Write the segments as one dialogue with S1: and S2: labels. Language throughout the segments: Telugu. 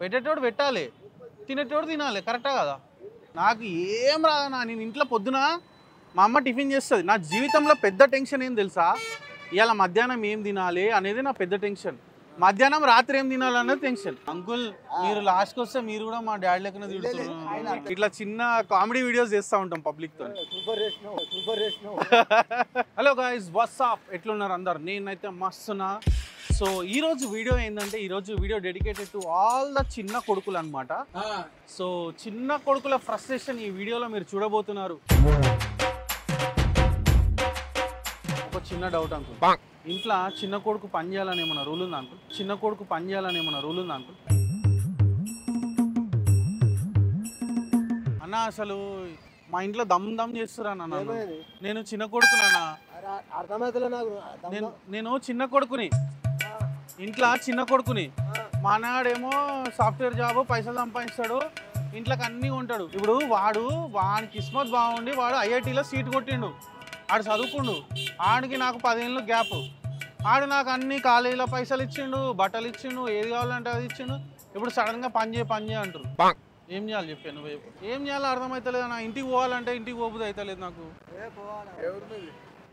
S1: పెట్టేటోడు పెట్టాలి, తినేటోడు తినాలి. కరెక్టా కదా? నాకు ఏం రాదన్నా. నేను ఇంట్లో పొద్దున మా అమ్మ టిఫిన్ చేస్తుంది. నా జీవితంలో పెద్ద టెన్షన్ ఏం తెలుసా? ఇవాళ మధ్యాహ్నం ఏం తినాలి అనేది నా పెద్ద టెన్షన్. మధ్యాహ్నం రాత్రి ఏం తినాలన్నది టెన్షన్. అంకుల్ మీరు లాస్ట్కి వస్తే మీరు కూడా మా డాడీ లెక్కన తిడుతున్నారు. ఇట్లా చిన్న కామెడీ వీడియోస్ చేస్తూ ఉంటాం పబ్లిక్ తో. హలో గైస్, వాట్సాప్, ఎట్లున్నారు అందరు? నేనైతే మస్తున్నా. సో ఈరోజు వీడియో ఏంటంటే, ఈరోజు video dedicated to all the చిన్న కొడుకులు అనమాట. సో చిన్న కొడుకుల ఫ్రస్ట్రేషన్ ఈ వీడియోలో మీరు చూడబోతున్నారు. ఒక చిన్న డౌట్ అంకుల్, ఇంట్లో చిన్న కొడుకు పని చేయాలని ఏమన్నా రూల్ ఉందా అంకుల్? చిన్న కొడుకు పని చేయాలని ఏమన్నా రూల్ ఉందా అంకుల్? అన్న అసలు మా ఇంట్లో దమ్ చేస్తురా నాన్న. నేను చిన్న కొడుకు నాన్న. నేను చిన్న కొడుకుని, ఇంట్లో చిన్న కొడుకుని. మా అన్నగాడేమో సాఫ్ట్వేర్ జాబ్, పైసలు సంపాదిస్తాడు, ఇంట్లోకి అన్నీ ఉంటాడు. ఇప్పుడు వాడి కిస్మత్ బాగుండి వాడు ఐఐటీలో సీట్ కొట్టిండు, ఆడు చదువుకుండు. ఆడికి నాకు 10 ఏళ్ళు గ్యాప్. ఆడు నాకు అన్ని కాలేజీలో పైసలు ఇచ్చిండు, బట్టలు ఇచ్చిండు, ఏది కావాలంటే అది ఇచ్చిండు. ఇప్పుడు సడన్గా పని చేయి అంటారు. ఏం చేయాలి చెప్పాను? నువ్వు ఏం చేయాలో అర్థమవుతలేదు. నా ఇంటికి పోవాలంటే ఇంటికి పోబుద్ది అవుతలేదు నాకు.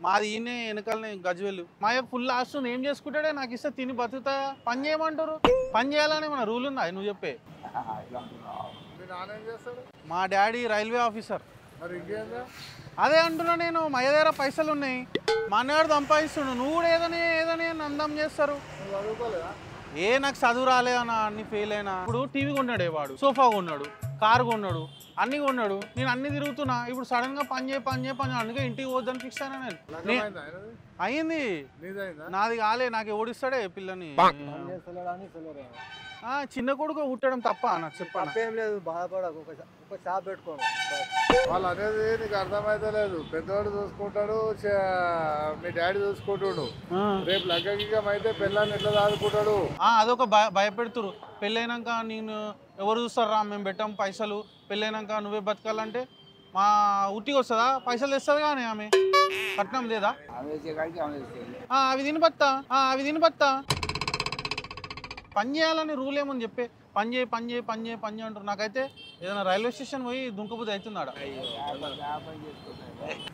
S1: మాది ఈయనే వెనకాలనే గజ్వేలు. మా యొక్క ఫుల్ ఆస్తుంది. ఏం చేసుకుంటాడే? నాకు ఇస్తే తిని బతుకుతా. పని చేయమంటారు. పని చేయాలని మన రూల్ ఉందా? నువ్వు చెప్పే. మా డాడీ రైల్వే ఆఫీసర్. అదే అంటున్నా నేను. మా దగ్గర పైసలు ఉన్నాయి, మా అన్నగాడు సంపాదిస్తుండు. నువ్వు కూడా ఏదని నందం చేస్తారు. నాకు చదువు రాలేదన్నా, అన్ని ఫెయిల్ అయినా. ఇప్పుడు టీవీ కొన్నాడే వాడు, సోఫా కొన్నాడు, కారు కొన్నాడు, అన్ని కొన్నాడు. నేను అన్ని తిరుగుతున్నా. ఇప్పుడు సడన్ గా పని చేయి అందుకే ఇంటికి పోద్దని ఫిక్స్ అయినా నేను. అయింది, నాది కాలే. నాకు ఓడిస్తాడే పిల్లని. చిన్న కొడుకు పుట్టడం తప్ప నాకు చెప్పాను.
S2: ఏం లేదు, బాధపడకు. ఒక షాప్ పెట్టుకోండి.
S3: వాళ్ళు అనేది నీకు అర్థమైతే లేదు. పెద్దవాడు చూసుకుంటాడు, మీ డాడీ చూసుకుంటాడు. రేపు లగ్గం అయితే పిల్లల్ని ఎట్లా దాదుకుంటాడు?
S1: అదొక భయపెడుతురు. పెళ్ళైనాక నేను ఎవరు చూస్తారా, మేము పెట్టాం పైసలు, పెళ్ళైనాక నువ్వే బతకాలంటే మా ఉట్టికి వస్తుందా? పైసలు తెస్తుంది కానీ ఆమె కట్నం లేదా? అవి తిని బత్తా. పని చేయాలని రూల్ ఏమని చెప్పే. పని చేయి అంటారు. నాకైతే ఏదైనా రైల్వే స్టేషన్ పోయి దుంకబుద్ధి అవుతున్నాడు.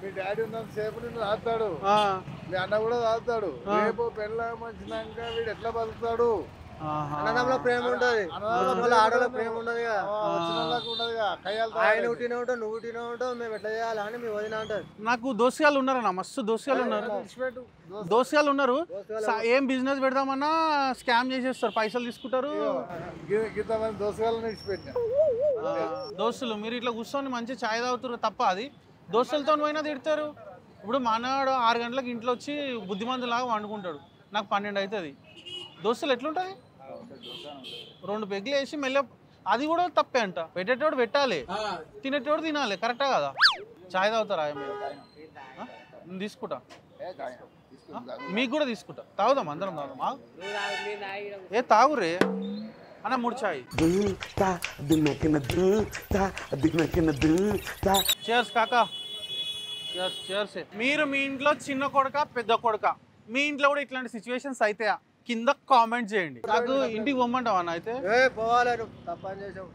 S3: మీ డాడీ ఉన్నంత సేపు నిన్ను తాగుతాడు, మీ అన్న కూడా తాగుతాడు. రేపు పెళ్ళ మంచినాక వీడు ఎట్లా బతుకుతాడు?
S2: అన్నదమ్ముల ప్రేమ ఉంటది, ఆడలో ప్రేమ ఉండదు. ఆయన ఉట్టినే ఉంటావు, నువ్వు ఉట్టినే ఉంటావు. మేము ఎట్లా చేయాలి అని మీ వదిన అంటారు.
S1: నాకు దోస్తుగాళ్ళు ఉన్నారన్న, మస్తు దోస్తుగాళ్ళు ఉన్నారు. ఏం బిజినెస్ పెడదామన్నా స్కామ్ చేసేస్తారు, పైసలు తీసుకుంటారు. దోస్తులు మీరు ఇట్లా కూర్చొని మంచి ఛాయ్ తాగుతారు తప్ప అది దోస్తులతో పోయినా తిడతారు. ఇప్పుడు మా అన్నగాడు 6 గంటలకు ఇంట్లో వచ్చి బుద్ధిమంతులాగా వండుకుంటాడు, నాకు 12 అవుతుంది. దోస్తులు ఎట్లుంటుంది? 2 పెగ్గులు వేసి మెల్ల. అది కూడా తప్పే అంట. పెట్టేటోడు పెట్టాలి, తినేటోడు తినాలి. కరెక్టా కదా? ఛాయ్ తాగుతారా మీరు? నేను తీసుకుంటా, మీకు కూడా తీసుకుంటా. తాగుదాం, అందరం తాగుదాం. తాగురే అన్న 3 ఛాయ్. చేర్స్ కాకా, చేర్స్. మీరు మీ ఇంట్లో చిన్న కొడుక పెద్ద కొడుక? మీ ఇంట్లో కూడా ఇట్లాంటి సిచ్యువేషన్స్ అయితే కింద కామెంట్ చేయండి. నాకు ఇంటికి పొమ్మంటావా? అయితే
S2: పోవాలి, తప్పని చేసావు.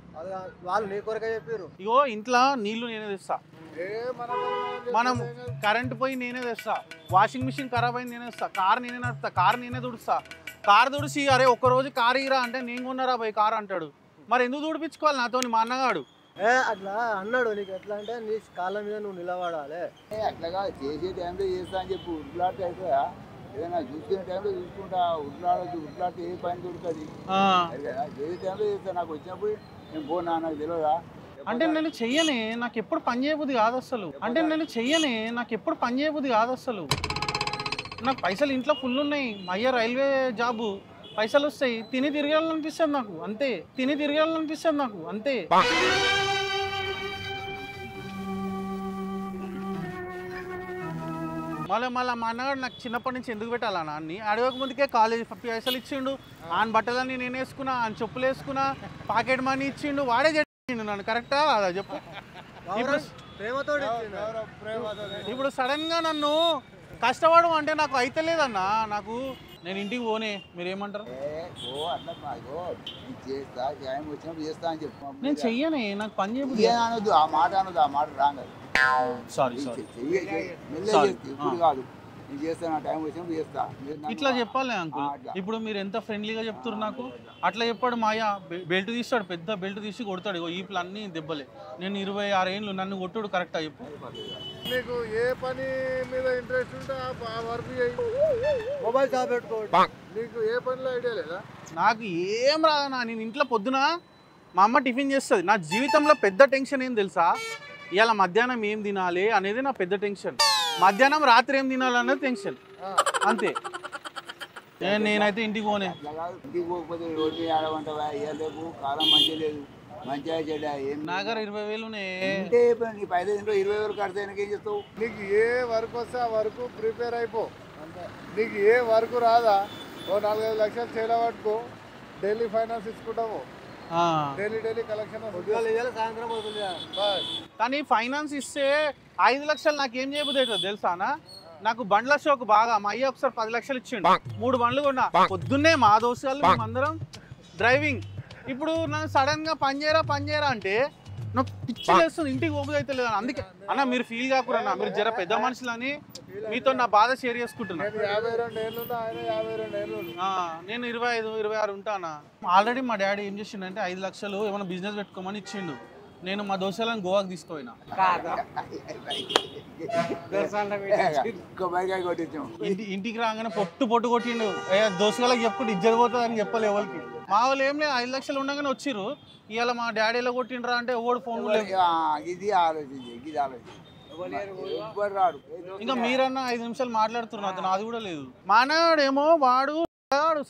S2: వాళ్ళు నీ కొరకే చెప్పారు.
S1: ఇగో ఇంట్లో నీళ్లు నేనే తెస్తా, మనం కరెంట్ పోయి నేనే తెస్తా, వాషింగ్ మిషన్ ఖరాబ్ అయింది నేనే తెస్తా, కార్ నేనే నడుపుతా, కార్ నేనే తుడుస్తా. కార్ తుడిచి అరే ఒక్కరోజు కారు ఇరా అంటే నేను కొన్నారా పోయి కారు అంటాడు. మరి ఎందుకు తుడిపించుకోవాలి నాతో? మా అన్నగాడు
S2: అట్లా అన్నాడు. నీకు ఎట్లా అంటే నీ కాళ్ళ మీద నువ్వు నిలబడాలి.
S3: అట్లాగా చేసే టైంలో చేస్తా అని చెప్పి ఉట్లాడితే అవుతుందా? ఏదైనా చూసుకునే టైంలో చూసుకుంటా. ఉట్లాడితే ఏ పని దొరుకుతుంది? చేసే టైంలో చేస్తా. నాకు వచ్చినప్పుడు నేను పోనా, నాకు తెలియదా?
S1: అంటే నేను చెయ్యనే, నాకు ఎప్పుడు పని చేయబుద్ధి కాదు అసలు. నాకు పైసలు ఇంట్లో ఫుల్ ఉన్నాయి. మా అయ్య రైల్వే జాబు, పైసలు వస్తాయి, తిని తిరగాలనిపిస్తుంది నాకు అంతే. మళ్ళీ మా అన్నగాడు నాకు చిన్నప్పటి నుంచి ఎందుకు పెట్టాలన్నా అన్ని అడగక ముందుకే కాలేజ్ పైసలు ఇచ్చిండు, ఆయన బట్టలన్నీ నేను వేసుకున్నా, ఆయన చెప్పులు వేసుకున్నా, పాకెట్ మనీ ఇచ్చిండు, వాడే చెప్పిండు నన్ను. కరెక్టా అదా చెప్పు? ఇప్పుడు సడన్ గా నన్ను కష్టపడు అంటే నాకు అయితే లేదన్నా. నాకు నేను ఇంటికి పోనే, మీరు ఏమంటారు?
S3: అట్లా చేస్తా టైం వచ్చినప్పుడు చేస్తా అని చెప్పు.
S1: నేను చెయ్యనే, నాకు పని చేయబుద్ది.
S3: అనొద్దు, ఆ మాట రాంగదు.
S1: సారీ
S3: మెల్లగా ఇప్పుడు కాదు, నేను చేస్తాను, టైం వచ్చినప్పుడు చేస్తా.
S1: ఇట్లా చెప్పాలి అంకుల్. ఇప్పుడు మీరు ఎంత ఫ్రెండ్లీగా చెప్తారు నాకు, అట్లా చెప్పాడు మాయా. బెల్ట్ తీస్తాడు, పెద్ద బెల్ట్ తీసి కొడతాడు. ఇగో ఈపులు అన్నీ దెబ్బలే. నేను 26 ఏళ్ళు, నన్ను కొట్టుడు కరెక్టా చెప్పు?
S2: నీకు ఏ పని మీద ఇంట్రెస్ట్ ఉంటే ఆ వర్క్ చేయి. మొబైల్ షాప్ పెట్టుకోండి. నీకు ఏ పనిలో ఐడియా లేదా?
S1: నాకు ఏం రాదన్నా. నేను ఇంట్లో పొద్దున మా అమ్మ టిఫిన్ చేస్తుంది. నా జీవితంలో పెద్ద టెన్షన్ ఏం తెలుసా? ఇవాళ మధ్యాహ్నం ఏం తినాలి అనేది నా పెద్ద టెన్షన్. మధ్యాహ్నం రాత్రి ఏం తినాలి అనేది టెన్షన్, అంతే. నేనైతే ఇంటికి పోనే.
S3: ఇంటికి పోకపోతే రోడ్డు మీద ఆడమంటావా? రేపు కాలం మంచిగా లేదు, మంచిగా చెడ్డ ఏం.
S1: నా దగ్గర 20,000
S3: అంటే నీ 20,000 కడితే ఏం చేస్తావు?
S2: నీకు ఏ వర్క్ వస్తే ఆ వర్క్ ప్రిపేర్ అయిపో. నీకు ఏ వర్క్ రాదా, ఓ 4-5 లక్షలు చేయబట్టుకో, డైలీ ఫైనాన్స్ ఇచ్చుకుంటావు. డైలీ కలెక్షన్ సాయంత్రం అవుతుంది.
S1: కానీ ఫైనాన్స్ ఇస్తే 5 లక్షలు నాకేం చేయబోదు అవుతుంది తెలుసానా? నాకు బండ్ల షోకు బాగా. మా అయ్య ఒకసారి 10 లక్షలు ఇచ్చిండు, 3 బండ్లు కొన్నా. పొద్దున్నే మా దోస్తులు మేమందరం డ్రైవింగ్. ఇప్పుడు నన్ను సడన్ గా పని చేయరా అంటే నాకు పిచ్చి చేస్తుంది, ఇంటికి పోబుది అయితే లేదు. అందుకే అన్న మీరు ఫీల్ కాకూడన్నా, మీరు జర పెద్ద మనుషులని మీతో నా బాధ షేర్ చేసుకుంటున్నా.
S2: 52 ఏళ్ళు, ఆయన 52 ఏళ్ళు.
S1: నేను 25, 26 ఉంటానా. ఆల్రెడీ మా డాడీ ఏం చేసిండు అంటే 5 లక్షలు ఏమైనా బిజినెస్ పెట్టుకోమని ఇచ్చిండు. నేను మా దోస్తులను గోవాకి తీసుకుపోయినా. ఇంటికి రాగానే పొట్టు కొట్టిండు. దోస్తులకు చెప్పుకుంటే ఇజ్జత పోతుంది అని చెప్పలే ఎవరికి. మా వాళ్ళు ఏం లేదు, 5 లక్షలు ఉండగానే వచ్చిర్రు. ఇవాళ మా డాడీ ఎలా కొట్టిండ్రా అంటే ఓడి ఫోన్ ఇంకా మీరన్నా 5 నిమిషాలు మాట్లాడుతున్నారు, అతను అది కూడా లేదు. మానాడేమో వాడు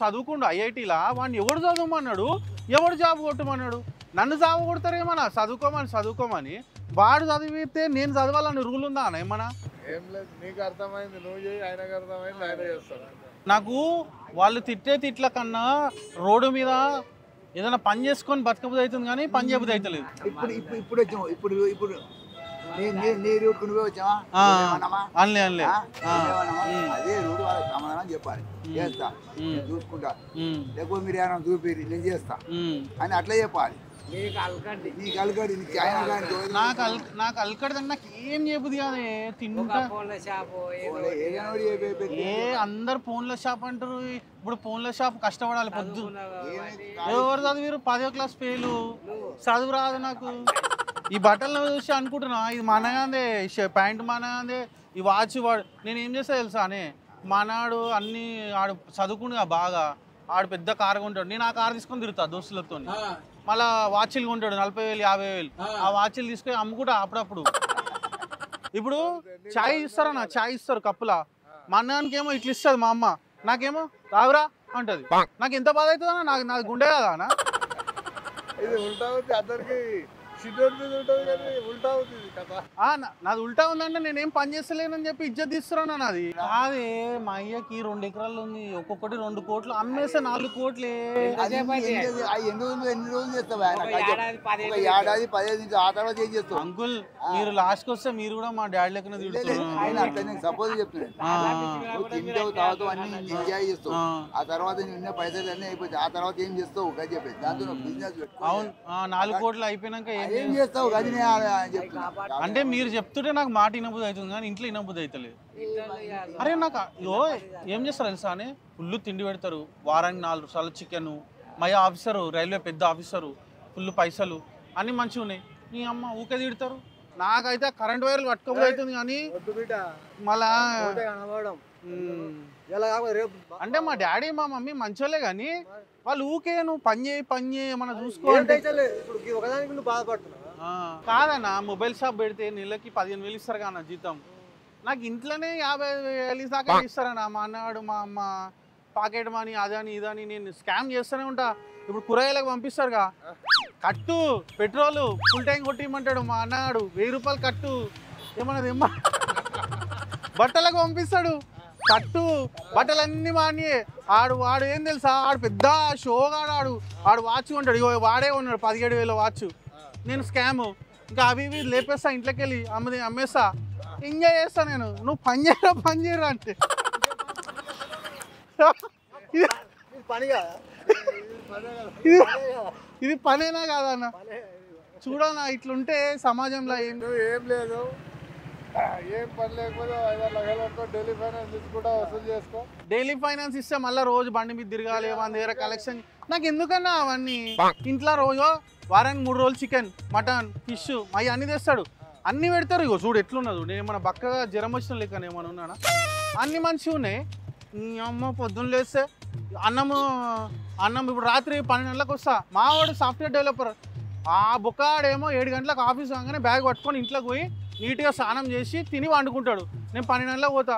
S1: చదువుకుండు ఐఐటీలా, వాడిని ఎవడు చదువుమన్నాడు, ఎవడు జాబ్ కొట్టమన్నాడు. నన్ను జాబ్ కొడతారేమన్నా చదువుకోమని. వాడు చదివితే నేను చదవాలని రూల్ ఉందా అన్న ఏమన్నా?
S2: ఏం లేదు, నీకు అర్థమైంది నువ్వు చేయి, ఆయనకు అర్థమైంది ఆయన చేస్తాడు.
S1: నాకు వాళ్ళు తిట్టే తిట్ల కన్నా రోడ్డు మీద ఏదైనా పని చేసుకొని బతకబుద్ధి అవుతుంది కానీ పని చేయబుద్ధి అవుతలేదు.
S3: ఇప్పుడు నీ రూట్ నువ్వే వచ్చావా?
S1: అనలే
S3: అదే రూట్ వాళ్ళకి సమాధానం చెప్పాలి. చేస్తా, చూసుకుంటా, లేకపోతే మీరు ఏమైనా చూపిరి, నేను చేస్తా అని అట్లా చెప్పాలి. నీకు అలకడి
S1: నాకు అలకడదని నాకు ఏం చేయబుద్ది కాదే. తింటా అందరు ఫోన్ల షాప్ అంటారు. ఇప్పుడు ఫోన్ల షాప్ కష్టపడాలి. పొద్దు ఎవరు చదివారు? 10వ క్లాస్ ఫెయిలు, చదువు రాదు నాకు. ఈ బట్టలను చూసి అనుకుంటున్నా ఇది మనగాందే, ప్యాంట్ మనగాందే, ఈ వాచ్ వాడు. నేను ఏం చేస్తా తెలుసా అనే, మనవాడు అన్ని ఆడు చదువుకుంటుగా బాగా, ఆడు పెద్ద కారు కొంటాడు. నేను ఆ కారు తీసుకొని తిరుగుతా దోస్తులతో. మళ్ళా వాచ్లు కొంటాడు 40,000 50,000. ఆ వాచ్లు తీసుకొని అమ్ముకుంటా అప్పుడప్పుడు. ఇప్పుడు ఛాయ్ ఇస్తారన్నా, ఛాయ్ ఇస్తారు కప్పులా. మా అన్నానికి ఏమో ఇట్లా ఇస్తుంది మా అమ్మ, నాకేమో తాగురా అంటది. నాకు ఎంత బాధ అవుతుందన్నా, నాది గుండె కదా అన్న.
S2: ఇది ఉల్టా అవుతుంది, అందరికి ఉల్టా అవుతుంది కదా.
S1: నాది ఉల్టా ఉందంటే నేనేం పని చేస్తలేనని చెప్పి ఇజ్జత్ తీస్తున్నా. నాది కాదే, మా అయ్యకి 2 ఎకరాలు ఉంది, ఒక్కొక్కటి 2 కోట్లు అమ్మేస్తే 4 కోట్లే.
S3: ఎన్ని రోజులు చేస్తావా? ఏడాది 15 ఆ తర్వాత ఏం చేస్తావు?
S1: అంకుల్ మీరు లాస్ట్ కి వస్తే మీరు కూడా మా డాడీ లెక్కన తిడుతున్నారు.
S3: సపోజ్ చెప్తున్నాను, తింటావు తాగుతావు అన్ని ఎంజాయ్ చేస్తావు. ఆ తర్వాత నిన్న పైసలు అన్నీ అయిపోతాయి. ఆ తర్వాత ఏం చేస్తావు అని చెప్పేసి దాంతో బిజినెస్ పెట్టుకో.
S1: అవును, 4 కోట్లు అయిపోయినాక
S3: ఏం చేస్తావు?
S1: అంటే మీరు చెప్తుంటే నాకు మాట వినబుద్ధి అవుతుంది కానీ ఇంట్లో వినబుద్ధి అవుతలేదు. అరే నాకు ఏం చేస్తారు తెలుసా అని, ఫుల్ తిండి పెడతారు. వారానికి 4 సార్లు చికెన్. మా ఆఫీసరు రైల్వే పెద్ద ఆఫీసరు, ఫుల్ పైసలు అన్నీ మంచిగా ఉన్నాయి. నీ అమ్మ ఊకే తిడతారు. నాకైతే కరెంట్ వైర్లు పట్టుకోబోదు అవుతుంది కానీ మళ్ళా అంటే మా డాడీ మా మమ్మీ మంచోళ్ళే కానీ వాళ్ళు ఊకే నువ్వు పని చేయి మనం చూసుకోవాలి కాదన్నా. మొబైల్ షాప్ పెడితే నెలకి 15,000 ఇస్తారు కదా జీతం. నాకు ఇంట్లోనే 50,000 దాకా ఇస్తారన్నా. మా అన్నవాడు మా అమ్మ పాకెట్ మనీ అదని ఇదని నేను స్కామ్ చేస్తూనే ఉంటా. ఇప్పుడు కూరగాయలకు పంపిస్తారుగా, కట్టు పెట్రోలు ఫుల్ ట్యాంక్ కొట్టిమంటాడు మా అన్నవాడు. 1000 రూపాయలు కట్టు. ఏమన్నది బట్టలకు పంపిస్తాడు, కట్టు బట్టలన్నీ మానియే. వాడు ఏం తెలుసా, ఆడు పెద్ద షోగాడు. ఆడు వాచ్ కొంటాడు. ఇగో వాడే ఉన్నాడు 17,000 వాచ్. నేను స్కామ్ ఇంకా అవి ఇవి లేపేస్తా, ఇంట్లోకి వెళ్ళి అమ్మేస్తా, ఎంజాయ్ చేస్తా నేను. నువ్వు పని చేయరా అంటే ఇది పనేనా కాదన్న? చూడన్నా ఇట్లుంటే సమాజంలో
S2: ఏం లేదు, ఏం పని లేకపోతే 5-6 లక్షల వరకు డైలీ ఫైనాన్స్ తీసుకుంటా వసూలు చేసుకో.
S1: డైలీ ఫైనాన్స్ ఇస్తే మళ్ళీ రోజు బండి మీద తిరగాలి, మన దగ్గర కలెక్షన్. నాకు ఎందుకన్నా అవన్నీ? ఇంట్లో రోజు వారానికి 3 రోజులు చికెన్, మటన్, ఫిష్ అవి అన్నీ తెస్తాడు, అన్నీ పెడతారు. ఇగో చూడు ఎట్లున్నది, నేను ఏమన్నా బక్కగా జ్వరం వచ్చిన లెక్క ఏమన్నా ఉన్నానా? అన్ని మంచిగా ఉన్నాయి. అమ్మ పొద్దున్న లేస్తే అన్నం ఇప్పుడు రాత్రి 12 గంటలకు వస్తా. మావాడు సాఫ్ట్వేర్ డెవలపర్, ఆ బుక్కాడేమో 7 గంటలకు ఆఫీస్ రాగానే బ్యాగ్ పట్టుకొని ఇంట్లోకి పోయి నీట్గా స్నానం చేసి తిని వండుకుంటాడు. నేను 12 గంటలకు పోతా.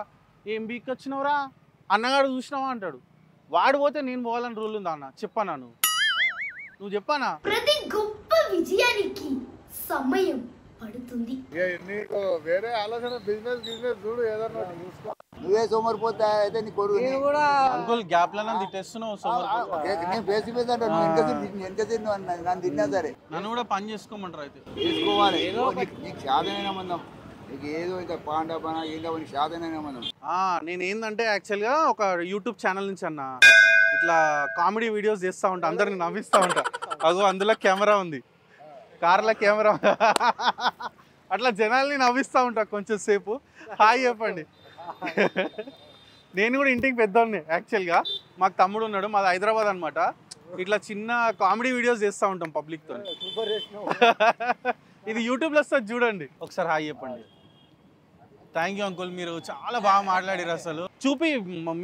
S1: ఏం బీక్ వచ్చినావురా అన్నగాడు చూసినావా అంటాడు. వాడు పోతే నేను పోవాలని రూల్ ఉందా అన్న? చెప్పానా? నువ్వు చెప్పానా?
S4: ప్రతి గొప్ప విజయానికి సమయం పడుతుంది.
S2: నీకు వేరే ఆలోచన బిజినెస్ చూడు, ఏదన్నా చూసుకో.
S3: నువ్వే సోమరిపోతా అయితే నీ కొడుకు
S1: అంకుల్ గ్యాప్ లోనే తిట్టేస్తున్నావు.
S3: నేను ఫేస్ మీద అంటే నువ్వు వెనక తిన్ను నన్ను తిన్నా సరే
S1: నన్ను కూడా పని చేసుకోమంటారు. అయితే
S3: చేసుకోవాలి. నీకు శాతనైనా మందం, నీకు ఏదో ఇంత పాండా పన ఏందో నీకు శాతనైనా మందం.
S1: నేను ఏంటంటే యాక్చువల్గా ఒక యూట్యూబ్ ఛానల్ నుంచి అన్న ఇట్లా కామెడీ వీడియోస్ చేస్తూ ఉంటా, అందరిని నవ్విస్తూ ఉంటా. అగో అందులో కెమెరా ఉంది, కార్లో కెమెరా, అట్లా జనాల్ని నవ్విస్తూ ఉంటా కొంచెం సేపు. హాయ్ చెప్పండి. నేను కూడా ఇంటికి పెద్దోడిని యాక్చువల్గా. మాకు తమ్ముడు ఉన్నాడు, మాది హైదరాబాద్ అనమాట. ఇట్లా చిన్న కామెడీ వీడియోస్ చేస్తూ ఉంటాం పబ్లిక్తో. ఇది యూట్యూబ్లో వస్తుంది చూడండి, ఒకసారి హాయ్ చెప్పండి. థ్యాంక్ యూ అంకుల్, మీరు చాలా బాగా మాట్లాడారు. అసలు చూపి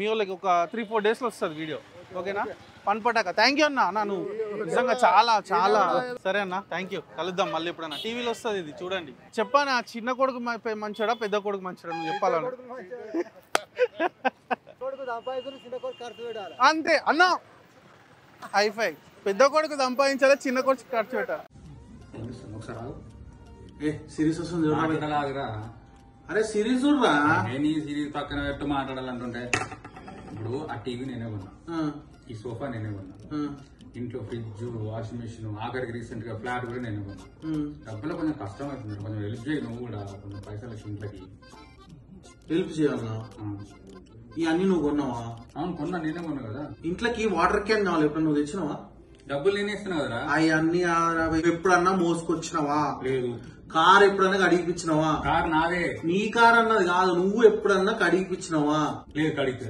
S1: మీ వాళ్ళకి ఒక 3-4 డేస్లో వస్తుంది వీడియో, ఓకేనా? పనిపటాక. థ్యాంక్ యూ అన్న. నువ్వు నిజంగా చాలా చాలా సరే అన్న, థ్యాంక్ యూ. కలుద్దాం మళ్ళీ ఎప్పుడన్నా. టీవీలో వస్తుంది ఇది చూడండి. చెప్పానా చిన్న కొడుకు మంచిడా పెద్ద కొడుకు మంచిడా? నువ్వు చెప్పాలన్న. అంతే అన్న, హైఫై. పెద్ద కొడుకు సంపాదించాలి, చిన్న కొడుకు ఖర్చు పెట్టాలి. సిరీస్ వస్తుంది. అరే సిరీస్ చూడరా,
S5: సిరీస్ పక్కన పెట్టు మాట్లాడాలంటుంటే. ఇప్పుడు ఆ టీవీ నేనే కొన్నా, ఈ సోఫా నేనే కొన్నా, ఇంట్లో ఫ్రిడ్జ్, వాషింగ్ మిషన్, ఆఖరికి రీసెంట్ గా ఫ్లాట్ కూడా నేనే కొన్నా. డబ్బులు కొంచెం కష్టం అవుతుంది, కొంచెం హెల్ప్ చేయి నువ్వు కూడా. కొంచెం పైసలు ఇంట్లోకి
S1: హెల్ప్ చేయాలన్నా. ఇవన్నీ నువ్వు కొన్నావా?
S5: అవును కొన్నా, నేనే కొన్నా కదా.
S1: ఇంట్లోకి వాటర్ క్యాన్ కావాలి, ఎప్పుడు నువ్వు తెచ్చినావా?
S5: డబ్బులు నేనే ఇస్తున్నా కదరా.
S1: అవన్నీ ఎప్పుడన్నా మోసుకొచ్చినావా?
S5: లేదు.
S1: కార్ ఎప్పుడన్నా కడిగిపించినావా?
S5: కార్ నాదే.
S1: నీ కార్ అన్నది కాదు, నువ్వు ఎప్పుడన్నా కడిగిపించినావా?
S5: లేదు కడిగితే.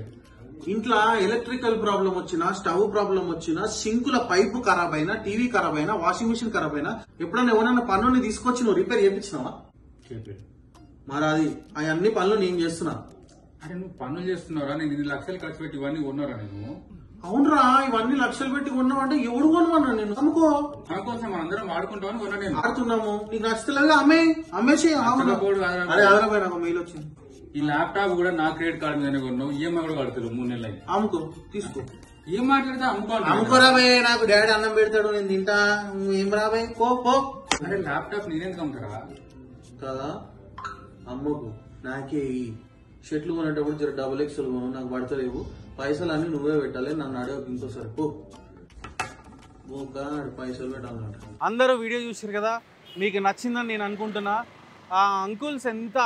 S1: ఇంట్లో ఎలక్ట్రికల్ ప్రాబ్లం వచ్చినా, స్టవ్ ప్రాబ్లం వచ్చినా, సింకుల పైపు ఖరాబ్ అయినా, టీవీ ఖరాబ్ అయినా, వాషింగ్ మిషన్ ఖరాబ్ అయినా ఎప్పుడన్నా ఎవరైనా పనుని తీసుకొచ్చి నువ్వు రిపేర్ చేయించినావా? మరి అది అవన్నీ పనులు నేను చేస్తున్నా.
S5: అరే నువ్వు పనులు చేస్తున్నావురా, నేను 2 లక్షలు ఖర్చు పెట్టి ఇవన్నీ కొన్నారా నేను?
S1: అవునరా, ఇవన్నీ లక్షలు పెట్టి కొన్నావు అంటే ఎవడు కొనమన్నా? నేను అమ్ముకో,
S5: అనుకోసం మనం అందరం వాడుకుంటామని కొన్నా. నేను
S1: ఆడుతున్నాము, నీకు నచ్చలేదు అమ్మేసి. అరే అదనపై నాకు మెయిల్ వచ్చింది.
S5: ఈ ల్యాప్టాప్ కూడా నా క్రెడిట్ కార్డు మీద కొన్నావు, ఈఎంఐ కూడా కడతారు 3 నెలలు అయింది.
S1: అమ్ముకో, తీసుకో.
S5: ఏం మాట్లాడితే
S1: అమ్ముకోరాబే, నాకు డాడీ అన్నం పెడతాడు, నేను తింటా. ఏం రాబే, పో.
S5: అరే ల్యాప్టాప్ నేనేందుకు అమ్ముతారా
S1: కదా? అమ్మకు నాకే ఈ షర్ట్లు కొనేటప్పుడు జర XXL కొను, నాకు పడతలేవు. పైసలు అన్ని నువ్వే పెట్టాలి, నన్ను అడగకు ఇంకోసారి. పైసలు పెట్టాలన్నమాట. అందరూ వీడియో చూసారు కదా, మీకు నచ్చిందని నేను అనుకుంటున్నా. ఆ అంకుల్స్ ఎంత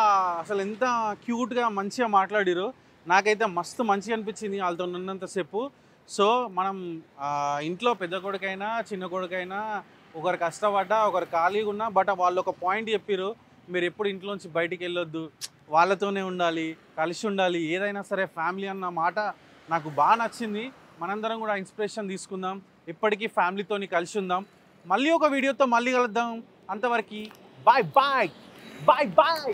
S1: క్యూట్గా మంచిగా మాట్లాడిరు. నాకైతే మస్తు మంచిగా అనిపించింది వాళ్ళతో ఉన్నంతసేపు. సో మనం ఇంట్లో పెద్ద కొడుకైనా చిన్న కొడుకైనా ఒకరు కష్టపడ్డా, ఒకరు ఖాళీగా ఉన్నా, బట్ వాళ్ళు ఒక పాయింట్ చెప్పిరు, మీరు ఎప్పుడు ఇంట్లోంచి బయటికి వెళ్ళొద్దు, వాళ్ళతోనే ఉండాలి, కలిసి ఉండాలి, ఏదైనా సరే ఫ్యామిలీ అన్న మాట నాకు బాగా నచ్చింది. మనందరం కూడా ఇన్స్పిరేషన్ తీసుకుందాం, ఎప్పటికీ ఫ్యామిలీతోని కలిసి ఉందాం. మళ్ళీ ఒక వీడియోతో మళ్ళీ కలుద్దాం. అంతవరకు బాయ్ బాయ్ బాయ్ బాయ్.